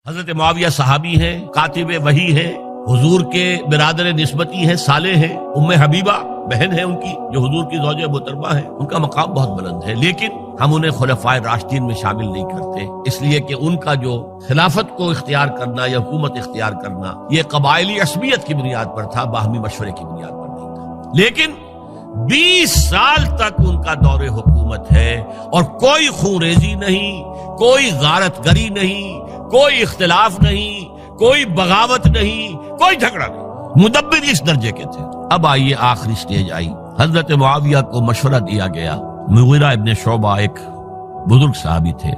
حضرت معاویہ صحابی ہیں، کاتب وحی ہیں، حضور کے برادر نسبتی ہیں، صالح ہیں، ام حبیبہ بہن ہے ان کی جو حضور کی زوجہ محترمہ ہے، ان کا مقام بہت بلند ہے، لیکن ہم انہیں خلفائے راشدین میں شامل نہیں کرتے، اس لیے کہ ان کا جو خلافت کو اختیار کرنا یا حکومت اختیار کرنا یہ قبائلی عصبیت کی بنیاد پر تھا، باہمی مشورے کی بنیاد پر نہیں تھا۔ لیکن 20 سال تک ان کا دور حکومت ہے اور کوئی خون ریزی نہیں، کوئی غارت گری نہیں، کوئی اختلاف نہیں، کوئی بغاوت نہیں، کوئی جھگڑا نہیں، مدبر اس درجے کے تھے۔ اب آئیے آخری سٹیج آئی، حضرت معاویہ کو مشورہ دیا گیا، مغیرہ ابن شعبہ ایک بزرگ صحابی تھے،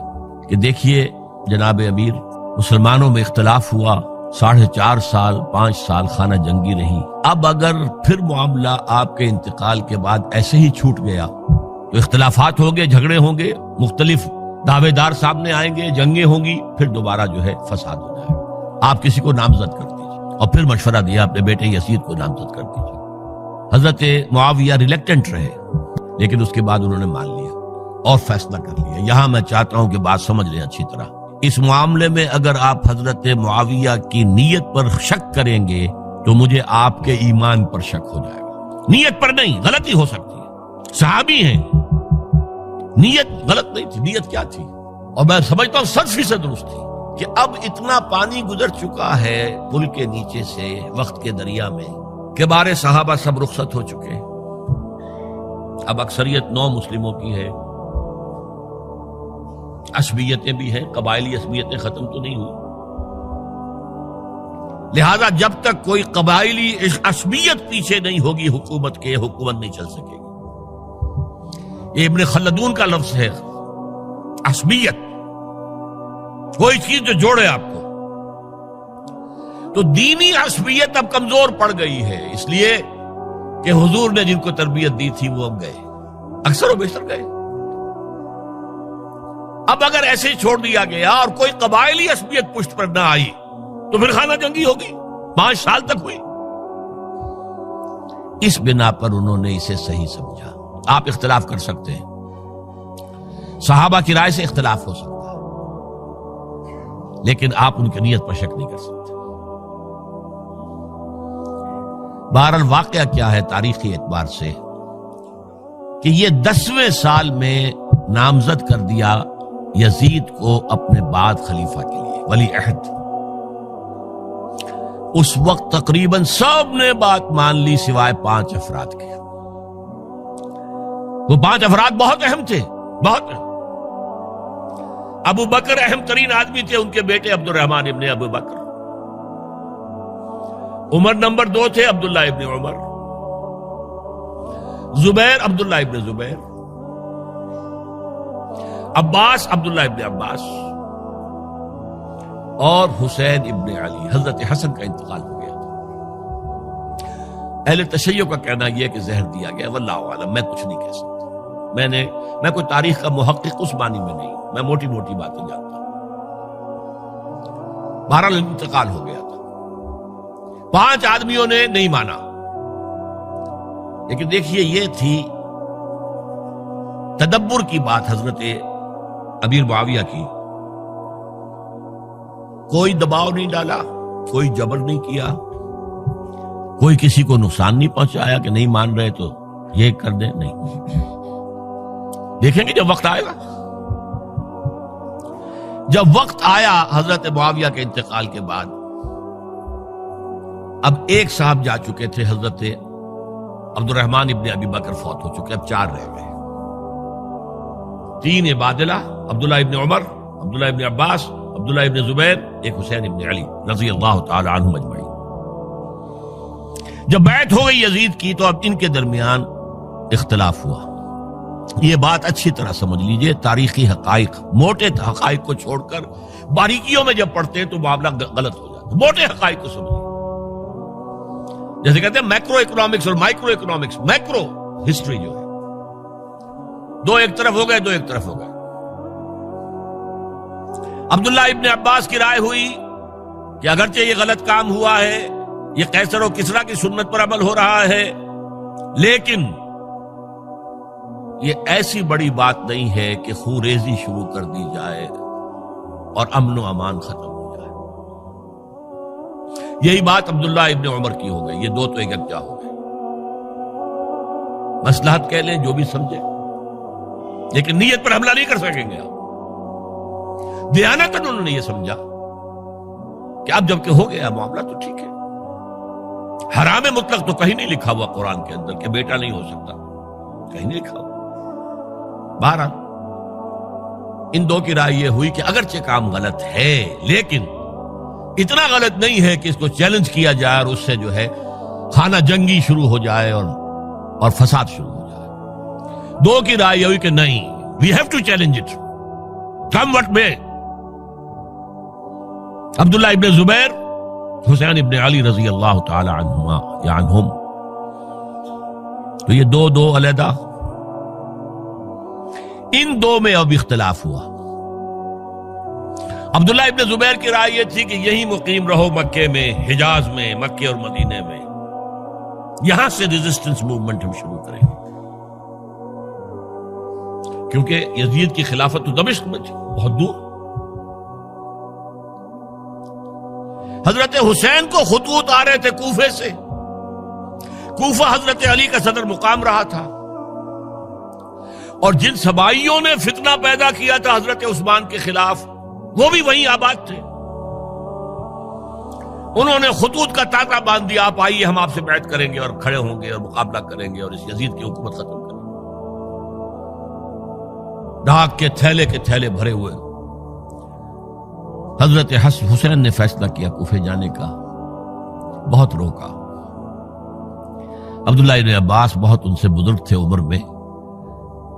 کہ دیکھیے جناب امیر، مسلمانوں میں اختلاف ہوا، 4.5 سال 5 سال خانہ جنگی رہی، اب اگر پھر معاملہ آپ کے انتقال کے بعد ایسے ہی چھوٹ گیا تو اختلافات ہوں گے، جھگڑے ہوں گے، مختلف دعوے دار سامنے آئیں گے، جنگیں ہوں گی، پھر دوبارہ جو ہے فساد ہو جائے گا، آپ کسی کو نامزد کر دیجیے۔ اور پھر مشورہ دیا اپنے بیٹے یزید کو نامزد کر دیجیے۔ حضرت معاویہ ریلیکٹنٹ رہے، لیکن اس کے بعد انہوں نے مان لیا اور فیصلہ کر لیا۔ یہاں میں چاہتا ہوں کہ بات سمجھ لیں اچھی طرح، اس معاملے میں اگر آپ حضرت معاویہ کی نیت پر شک کریں گے تو مجھے آپ کے ایمان پر شک ہو جائے گا۔ نیت پر نہیں، غلطی ہو سکتی ہے، صحابی ہیں، نیت غلط نہیں تھی، نیت کیا تھی؟ اور میں سمجھتا ہوں 100% درست تھی کہ اب اتنا پانی گزر چکا ہے پل کے نیچے سے وقت کے دریا میں کہ بارے صحابہ سب رخصت ہو چکے، اب اکثریت 9 مسلموں کی ہے، عصبیتیں بھی ہیں، قبائلی عصبیتیں ختم تو نہیں ہوئی، لہذا جب تک کوئی قبائلی عصبیت پیچھے نہیں ہوگی حکومت کے، حکومت نہیں چل سکے گی۔ یہ ابن خلدون کا لفظ ہے، عصبیت، کوئی چیز جو جوڑے آپ کو۔ تو دینی عصبیت اب کمزور پڑ گئی ہے، اس لیے کہ حضور نے جن کو تربیت دی تھی وہ اب گئے، اکثر و بیشتر گئے۔ اب اگر ایسے چھوڑ دیا گیا اور کوئی قبائلی عصبیت پشت پر نہ آئی تو پھر خانہ جنگی ہوگی، 5 سال تک ہوئی۔ اس بنا پر انہوں نے اسے صحیح سمجھا۔ آپ اختلاف کر سکتے ہیں، صحابہ کی رائے سے اختلاف ہو سکتا ہے، لیکن آپ ان کی نیت پر شک نہیں کر سکتے۔ بہرحال واقعہ کیا ہے تاریخی اعتبار سے کہ یہ 10ویں سال میں نامزد کر دیا یزید کو اپنے بعد خلیفہ کے لیے، ولی عہد۔ اس وقت تقریباً سب نے بات مان لی سوائے 5 افراد کے۔ وہ 5 افراد بہت اہم تھے، بہت اہم۔ ابو بکر اہم ترین آدمی تھے، ان کے بیٹے عبد الرحمن ابن ابو بکر۔ عمر نمبر 2 تھے، عبداللہ ابن عمر۔ زبیر عبداللہ ابن زبیر۔ عباس عبداللہ ابن عباس، اور حسین ابن علی۔ حضرت حسن کا انتقال ہو گیا تھا۔ اہل تشیع کا کہنا یہ کہ زہر دیا گیا، واللہ اعلم، میں کچھ نہیں کہہ سکتا، میں کوئی تاریخ کا محقق اس معنی میں نہیں، میں موٹی موٹی باتیں جانتا ہوں۔ بہرحال انتقال ہو گیا تھا، 5 آدمیوں نے نہیں مانا، لیکن دیکھیے یہ تھی تدبر کی بات حضرت امیر معاویہ کی۔ کوئی دباؤ نہیں ڈالا، کوئی جبر نہیں کیا، کوئی کسی کو نقصان نہیں پہنچایا کہ نہیں مان رہے تو یہ کر دیں، نہیں۔ دیکھیں گے جب وقت آئے گا۔ جب وقت آیا حضرت معاویہ کے انتقال کے بعد، اب ایک صاحب جا چکے تھے، حضرت عبد الرحمن ابن ابی بکر فوت ہو چکے، اب 4 رہ گئے، 3 عبادلہ، عبداللہ ابن عمر، عبداللہ ابن عباس، عبداللہ ابن زبیر، ایک حسین ابن علی رضی اللہ تعالی عنہم اجمعین۔ جب بیعت ہو گئی یزید کی تو اب ان کے درمیان اختلاف ہوا۔ یہ بات اچھی طرح سمجھ لیجئے، تاریخی حقائق، موٹے حقائق کو چھوڑ کر باریکیوں میں جب پڑھتے ہیں تو معاملہ غلط ہو جاتا ہے۔ موٹے حقائق کو سمجھیے، جیسے کہتے ہیں میکرو اکنامکس اور مائکرو اکنامکس۔ میکرو ہسٹری جو ہے، 2 ایک طرف ہو گئے، 2 ایک طرف ہو گئے۔ عبداللہ ابن عباس کی رائے ہوئی کہ اگرچہ یہ غلط کام ہوا ہے، یہ قیصر و کسریٰ کی سنت پر عمل ہو رہا ہے، لیکن یہ ایسی بڑی بات نہیں ہے کہ خون ریزی شروع کر دی جائے اور امن و امان ختم ہو جائے۔ یہی بات عبداللہ ابن عمر کی ہو گئی، یہ دو تو یکجا ہو گئے. مصلحت کہہ لیں جو بھی سمجھے، لیکن نیت پر حملہ نہیں کر سکیں گے آپ. دیانتاً انہوں نے یہ سمجھا کہ اب جب کہ ہو گیا معاملہ تو ٹھیک ہے. حرام مطلق تو کہیں نہیں لکھا ہوا قرآن کے اندر کہ بیٹا نہیں ہو سکتا، کہیں نہیں لکھا ہوا. بہرحال ان دو کی رائے یہ ہوئی کہ اگرچہ کام غلط ہے لیکن اتنا غلط نہیں ہے کہ اس کو چیلنج کیا جائے اور اس سے جو ہے خانہ جنگی شروع ہو جائے اور فساد شروع ہو جائے. دو کی رائے یہ ہوئی کہ نہیں، we have to challenge it come what may. Abdullah ابن زبیر، حسین ابن علی رضی اللہ تعالی عنہما یا عنہم، تو یہ دو علیحدہ. ان دو میں اب اختلاف ہوا. عبداللہ ابن زبیر کی رائے یہ تھی کہ یہی مقیم رہو مکے میں، حجاز میں، مکے اور مدینے میں، یہاں سے ریزسٹنس موومنٹ ہم شروع کریں گے، کیونکہ یزید کی خلافت تو دمشق میں تھی، بہت دور. حضرت حسین کو خطوط آ رہے تھے کوفے سے. کوفہ حضرت علی کا صدر مقام رہا تھا، اور جن سبائیوں نے فتنہ پیدا کیا تھا حضرت عثمان کے خلاف وہ بھی وہیں آباد تھے. انہوں نے خطوط کا تاتا باندھ دیا، آپ آئیے ہم آپ سے بیعت کریں گے اور کھڑے ہوں گے اور مقابلہ کریں گے اور اس یزید کی حکومت ختم کریں گے. ڈاک کے تھیلے بھرے ہوئے. حضرت حسین نے فیصلہ کیا کوفے جانے کا، بہت روکا. عبداللہ ابن عباس بہت ان سے بزرگ تھے عمر میں،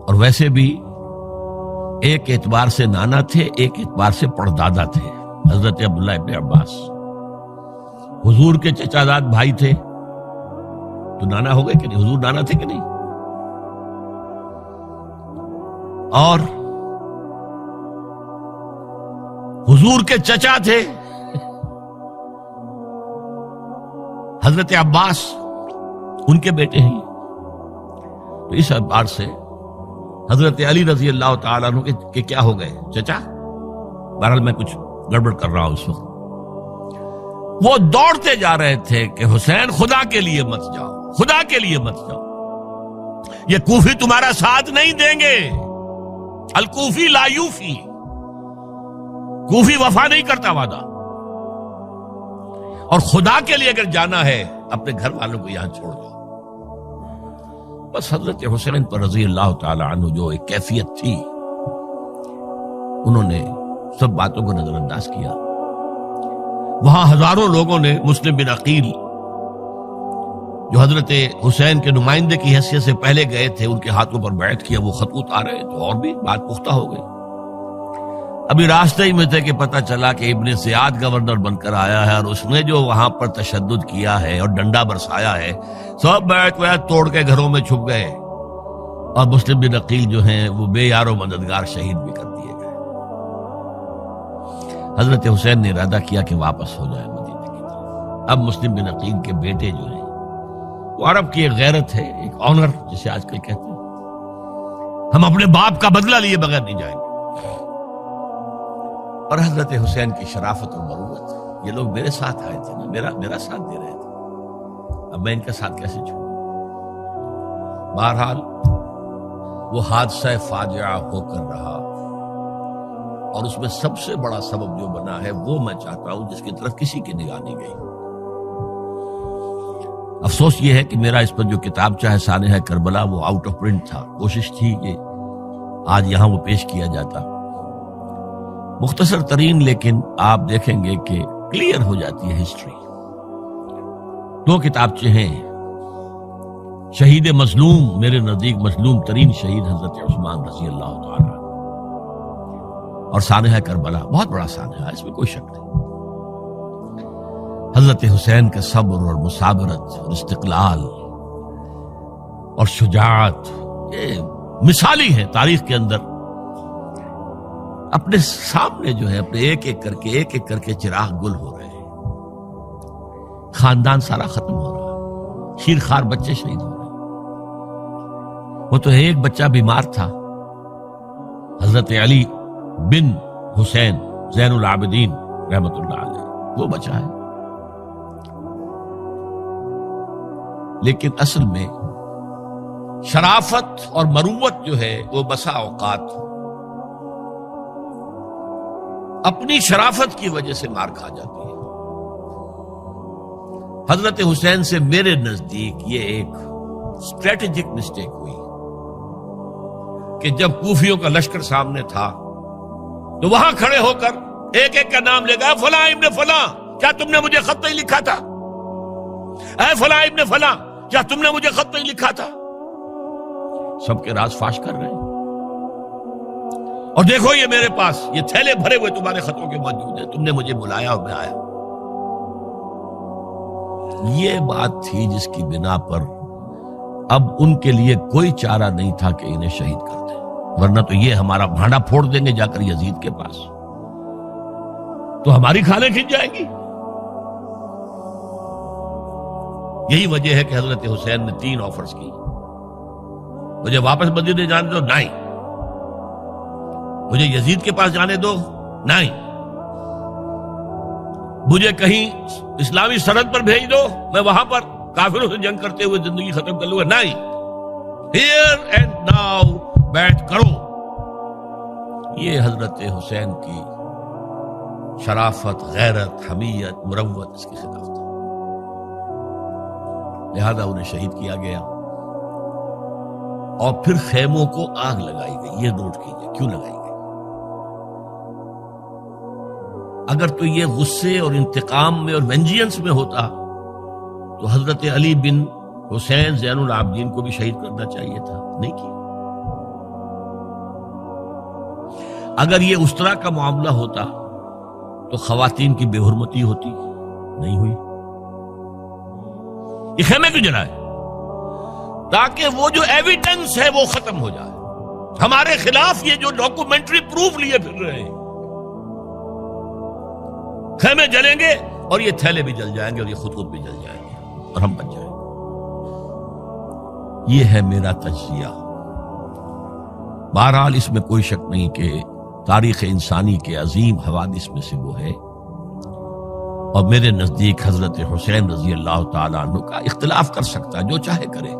اور ویسے بھی ایک اعتبار سے نانا تھے، ایک اعتبار سے پردادا تھے. حضرت عبداللہ ابن عباس حضور کے چچا زاد بھائی تھے، تو نانا ہو گئے کہ نہیں؟ حضور نانا تھے کہ نہیں؟ اور حضور کے چچا تھے حضرت عباس، ان کے بیٹے ہیں. تو اس اعتبار سے حضرت علی رضی اللہ تعالیٰ عنہ کے کیا ہو گئے؟ چچا. بہرحال میں کچھ گڑبڑ کر رہا ہوں اس وقت. وہ دوڑتے جا رہے تھے کہ حسین خدا کے لیے مت جاؤ، خدا کے لیے مت جاؤ، یہ کوفی تمہارا ساتھ نہیں دیں گے. الکوفی لا یوفی، کوفی وفا نہیں کرتا وعدہ. اور خدا کے لیے اگر جانا ہے اپنے گھر والوں کو یہاں چھوڑ دو. بس حضرت حسین پر رضی اللہ تعالی عنہ جو ایک کیفیت تھی، انہوں نے سب باتوں کو نظر انداز کیا. وہاں ہزاروں لوگوں نے مسلم بن عقیل جو حضرت حسین کے نمائندے کی حیثیت سے پہلے گئے تھے، ان کے ہاتھوں پر بیعت کیا. وہ خطوط آ رہے تو اور بھی بات پختہ ہو گئی. ابھی راستے ہی میں تھے کہ پتہ چلا کہ ابن زیاد گورنر بن کر آیا ہے، اور اس نے جو وہاں پر تشدد کیا ہے اور ڈنڈا برسایا ہے، سب بیعت توڑ کے گھروں میں چھپ گئے. اور مسلم بن عقیل جو ہیں وہ بے یار و مددگار شہید بھی کر دیے گئے. حضرت حسین نے ارادہ کیا کہ واپس ہو جائے مدینے کی طرف. اب مسلم بن عقیل کے بیٹے جو ہیں، وہ عرب کی ایک غیرت ہے، ایک آنر جسے آج کل کہتے ہیں، ہم اپنے باپ کا بدلہ لیے بغیر نہیں جائیں گے. اور حضرت حسین کی شرافت اور مروت، یہ لوگ میرے ساتھ آئے تھے نا، میرا ساتھ دے رہے تھے، اب میں ان کا ساتھ کیسے چھوڑوں؟ بہرحال وہ حادثہ فاجعہ ہو کر رہا، اور اس میں سب سے بڑا سبب جو بنا ہے وہ میں چاہتا ہوں جس کی طرف کسی کی نگاہ نہیں گئی. افسوس یہ ہے کہ میرا اس پر جو کتاب چاہے سانحہ کربلا وہ آؤٹ آف پرنٹ تھا. کوشش تھی کہ آج یہاں وہ پیش کیا جاتا، مختصر ترین، لیکن آپ دیکھیں گے کہ کلیئر ہو جاتی ہے ہسٹری. 2 کتابچے ہیں. شہید مظلوم، میرے نزدیک مظلوم ترین شہید حضرت عثمان رضی اللہ تعالی، اور سانحہ کربلا، بہت بڑا سانحہ، اس میں کوئی شک نہیں. حضرت حسین کا صبر اور مثابرت اور استقلال اور شجاعت، یہ مثالی ہے تاریخ کے اندر. اپنے سامنے جو ہے اپنے ایک ایک کر کے چراغ گل ہو رہے ہیں، خاندان سارا ختم ہو رہا ہے، شیرخوار بچے شہید ہو رہے ہیں. وہ تو ایک بچہ بیمار تھا، حضرت علی بن حسین زین العابدین رحمت اللہ علیہ، وہ بچا ہے. لیکن اصل میں شرافت اور مروت جو ہے وہ بسا اوقات اپنی شرافت کی وجہ سے مار کھا جاتی ہے. حضرت حسین سے میرے نزدیک یہ ایک اسٹریٹجک مسٹیک ہوئی کہ جب کوفیوں کا لشکر سامنے تھا تو وہاں کھڑے ہو کر ایک ایک کا نام لے گا، فلاں ابن فلاں کیا تم نے مجھے خط نہیں لکھا تھا؟ اے فلاں ابن فلاں کیا تم نے مجھے خط نہیں لکھا تھا؟ سب کے راز فاش کر رہے ہیں. اور دیکھو یہ میرے پاس یہ تھیلے بھرے ہوئے تمہارے خطوں کے موجود ہیں، تم نے مجھے بلایا اور میں آیا. یہ بات تھی جس کی بنا پر اب ان کے لیے کوئی چارہ نہیں تھا کہ انہیں شہید کر دیں، ورنہ تو یہ ہمارا بھانڈا پھوڑ دیں گے جا کر یزید کے پاس، تو ہماری کھالیں کھنچ جائیں گی. یہی وجہ ہے کہ حضرت حسین نے 3 آفرز کی. مجھے واپس مدینے جانے دو، نہیں. مجھے یزید کے پاس جانے دو، نہیں. مجھے کہیں اسلامی سرحد پر بھیج دو، میں وہاں پر کافروں سے جنگ کرتے ہوئے زندگی ختم کر لوں گا، نہیں. ہیئر اینڈ ناؤ بیٹھ کرو. یہ حضرت حسین کی شرافت، غیرت، حمیت، مروت اس کے خلاف تھا. لہذا انہیں شہید کیا گیا اور پھر خیموں کو آگ لگائی گئی. یہ نوٹ کیجئے کیوں لگائی گئی. اگر تو یہ غصے اور انتقام میں اور وینجینس میں ہوتا تو حضرت علی بن حسین زین العابدین کو بھی شہید کرنا چاہیے تھا، نہیں کیا. اگر یہ اس طرح کا معاملہ ہوتا تو خواتین کی بے حرمتی ہوتی، نہیں ہوئی. یہ خیمے کیوں جلائے؟ تاکہ وہ جو ایویڈنس ہے وہ ختم ہو جائے. ہمارے خلاف یہ جو ڈاکومنٹری پروف لیے پھر رہے ہیں، خیمے جلیں گے اور یہ تھیلے بھی جل جائیں گے اور یہ خود بھی جل جائیں گے اور ہم بچ جائیں گے. یہ ہے میرا تجزیہ. بہرحال اس میں کوئی شک نہیں کہ تاریخ انسانی کے عظیم حوادث میں سے وہ ہے، اور میرے نزدیک حضرت حسین رضی اللہ تعالیٰ عنہ کا اختلاف کر سکتا ہے، جو چاہے کرے.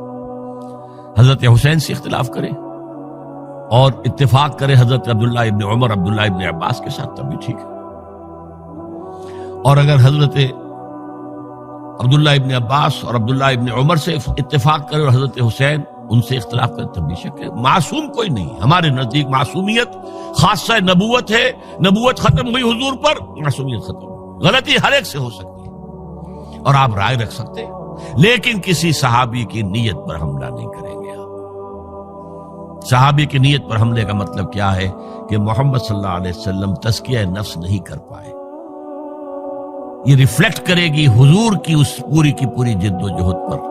حضرت حسین سے اختلاف کرے اور اتفاق کرے حضرت عبداللہ ابن عمر، عبداللہ ابن عباس کے ساتھ، تب بھی ٹھیک ہے. اور اگر حضرت عبداللہ ابن عباس اور عبداللہ ابن عمر سے اتفاق کرے اور حضرت حسین ان سے اختلاف کرے، تب بھی شک ہے. معصوم کوئی نہیں. ہمارے نزدیک معصومیت خاصہ نبوت ہے. نبوت ختم ہوئی حضور پر، معصومیت ختم ہوئی. غلطی ہر ایک سے ہو سکتی ہے اور آپ رائے رکھ سکتے ہیں، لیکن کسی صحابی کی نیت پر حملہ نہیں کریں گے. صحابی کی نیت پر حملے کا مطلب کیا ہے کہ محمد صلی اللہ علیہ وسلم تزکیہ نفس نہیں کر پائے. یہ ریفلیکٹ کرے گی حضور کی اس پوری کی پوری جد و جہد پر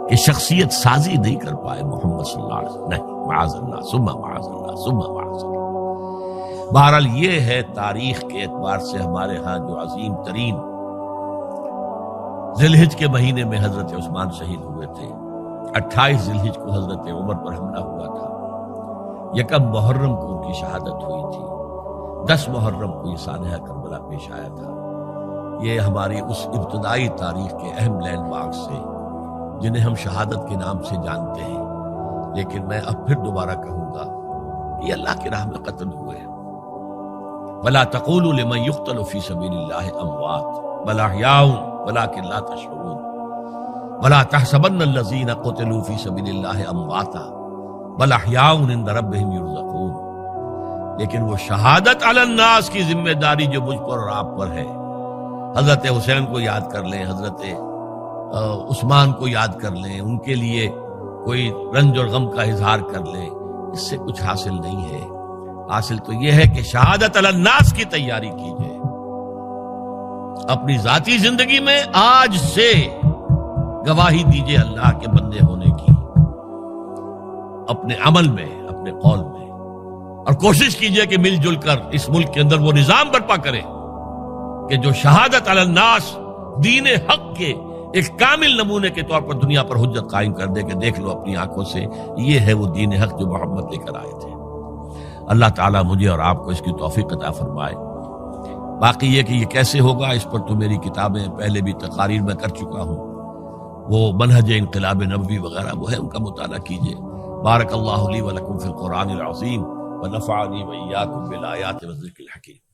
کہ شخصیت سازی نہیں کر پائے محمد صلی اللہ علیہ وسلم. نہیں، معاذ اللہ ثم معاذ اللہ ثم معاذ اللہ. بہرحال یہ ہے تاریخ کے اعتبار سے ہمارے ہاں جو عظیم ترین ذی الحجہ کے مہینے میں حضرت عثمان شہید ہوئے تھے. 28 ذی الحجہ کو حضرت عمر پر حملہ ہوا تھا. 1 محرم کو ان کی شہادت ہوئی تھی. 10 محرم کو یہ سانحہ کربلا پیش آیا تھا. یہ ہماری اس ابتدائی تاریخ کے اہم لینڈ مارکس سے جنہیں ہم شہادت کے نام سے جانتے ہیں. لیکن میں اب پھر دوبارہ کہوں گا کہ یہ اللہ کی راہ میں قتل ہوئے ہیں. وَلَا تَقُولُوا لِمَنْ يُقْتَلُ فِي سَبِيلِ اللَّهِ أَمْوَاتٌ بَلْ أَحْيَاءٌ وَلَكِنْ لَا تَشْعُرُونَ وَلَا تَحْسَبَنَّ الَّذِينَ قُتِلُوا فِي سَبِيلِ اللَّهِ أَمْوَاتًا بَلْ أَحْيَاءٌ عِندَ رَبِّهِمْ يُرْزَقُونَ. لیکن وہ شہادت علی الناس کی ذمہ داری جو مجھ پر اور آپ پر ہے، حضرت حسین کو یاد کر لیں، حضرت عثمان کو یاد کر لیں، ان کے لیے کوئی رنج اور غم کا اظہار کر لیں، اس سے کچھ حاصل نہیں ہے. حاصل تو یہ ہے کہ شہادت علی الناس کی تیاری کیجئے. اپنی ذاتی زندگی میں آج سے گواہی دیجئے اللہ کے بندے ہونے کی، اپنے عمل میں، اپنے قول میں، اور کوشش کیجئے کہ مل جل کر اس ملک کے اندر وہ نظام برپا کریں کہ جو شہادت علی الناس دین حق کے ایک کامل نمونے کے طور پر دنیا پر حجت قائم کر دے کہ دیکھ لو اپنی آنکھوں سے، یہ ہے وہ دین حق جو محمد لے کر آئے تھے. اللہ تعالیٰ مجھے اور آپ کو اس کی توفیق عطا فرمائے. باقی یہ کہ یہ کیسے ہوگا، اس پر تو میری کتابیں پہلے بھی تقاریر میں کر چکا ہوں. وہ منہج انقلاب نبوی وغیرہ وہ ہے، ان کا مطالعہ کیجیے۔ بارک اللہ لی و لکم فی القرآن العظیم ونفعنی وإیاکم بالآیات والذکر الحکیم۔